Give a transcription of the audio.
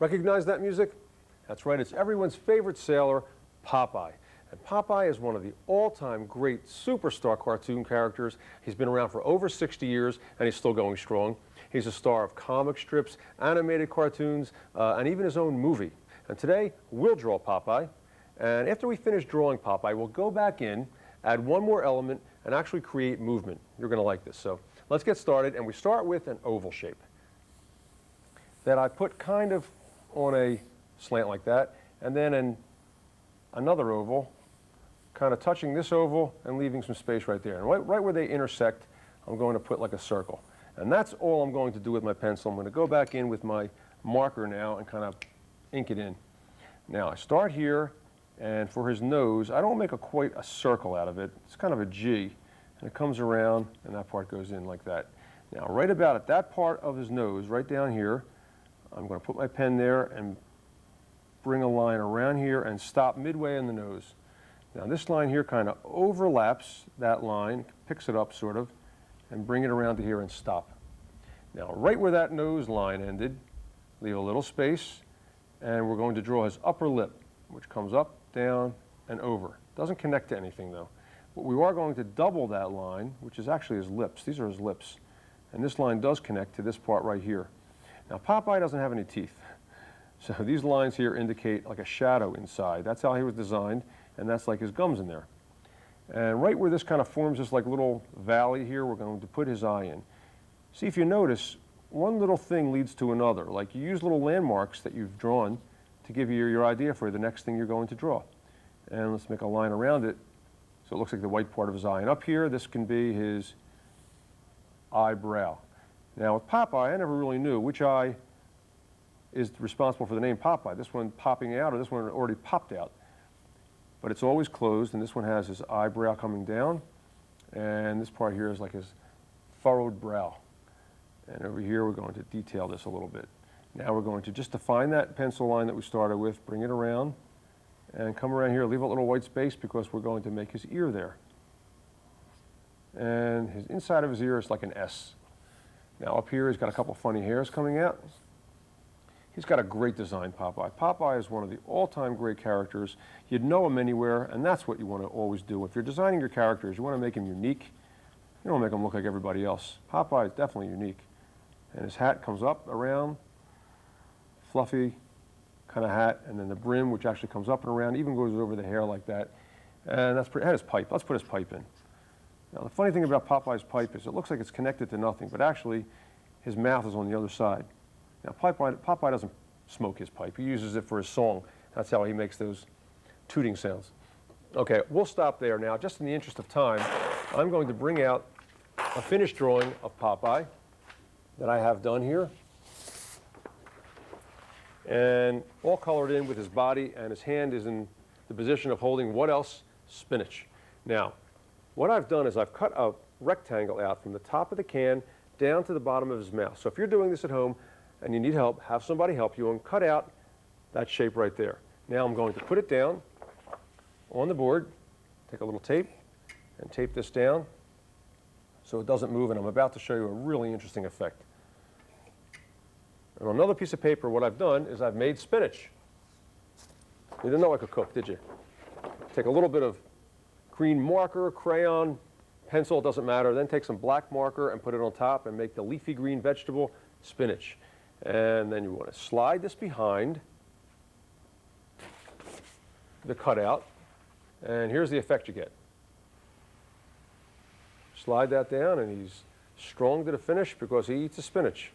Recognize that music? That's right, it's everyone's favorite sailor, Popeye. And Popeye is one of the all-time great superstar cartoon characters. He's been around for over 60 years, and he's still going strong. He's a star of comic strips, animated cartoons, and even his own movie. And today, we'll draw Popeye. And after we finish drawing Popeye, we'll go back in, add one more element, and actually create movement. You're going to like this. So let's get started, and we start with an oval shape that I put kind of on a slant like that, and then another oval, kind of touching this oval and leaving some space right there. And right where they intersect, I'm going to put like a circle. And that's all I'm going to do with my pencil. I'm going to go back in with my marker now and kind of ink it in. Now I start here, and for his nose, I don't make quite a circle out of it. It's kind of a G, and it comes around, and that part goes in like that. Now right about at that part of his nose, right down here, I'm going to put my pen there and bring a line around here and stop midway in the nose. Now this line here kind of overlaps that line, picks it up sort of, and bring it around to here and stop. Now right where that nose line ended, leave a little space, and we're going to draw his upper lip, which comes up, down, and over. Doesn't connect to anything though. But we are going to double that line, which is actually his lips. These are his lips. And this line does connect to this part right here. Now Popeye doesn't have any teeth. So these lines here indicate like a shadow inside. That's how he was designed, and that's like his gums in there. And right where this kind of forms this like little valley here, we're going to put his eye in. See, if you notice, one little thing leads to another. Like you use little landmarks that you've drawn to give you your idea for the next thing you're going to draw. And let's make a line around it so it looks like the white part of his eye. And up here, this can be his eyebrow. Now with Popeye, I never really knew which eye is responsible for the name Popeye. This one popping out or this one already popped out. But it's always closed, and this one has his eyebrow coming down, and this part here is like his furrowed brow. And over here we're going to detail this a little bit. Now we're going to just define that pencil line that we started with, bring it around, and come around here, leave a little white space because we're going to make his ear there. And his inside of his ear is like an S. Now up here he's got a couple funny hairs coming out. He's got a great design, Popeye. Popeye is one of the all-time great characters. You'd know him anywhere, and that's what you want to always do. If you're designing your characters, you want to make them unique. You don't make them look like everybody else. Popeye is definitely unique. And his hat comes up, around, fluffy kind of hat, and then the brim, which actually comes up and around, even goes over the hair like that. And that's pretty, and his pipe. Let's put his pipe in. Now, the funny thing about Popeye's pipe is it looks like it's connected to nothing, but actually his mouth is on the other side. Now, Popeye doesn't smoke his pipe. He uses it for his song. That's how he makes those tooting sounds. Okay, we'll stop there now. Just in the interest of time, I'm going to bring out a finished drawing of Popeye that I have done here. And all colored in with his body, and his hand is in the position of holding what else? Spinach. Now, what I've done is I've cut a rectangle out from the top of the can down to the bottom of his mouth. So if you're doing this at home, and you need help, have somebody help you and cut out that shape right there. Now I'm going to put it down on the board, take a little tape, and tape this down so it doesn't move, and I'm about to show you a really interesting effect. And on another piece of paper, what I've done is I've made spinach. You didn't know I could cook, did you? Take a little bit of green marker, crayon, pencil, it doesn't matter, then take some black marker and put it on top and make the leafy green vegetable spinach. And then you want to slide this behind the cutout, and here's the effect you get. Slide that down, and he's strong to the finish because he eats the spinach.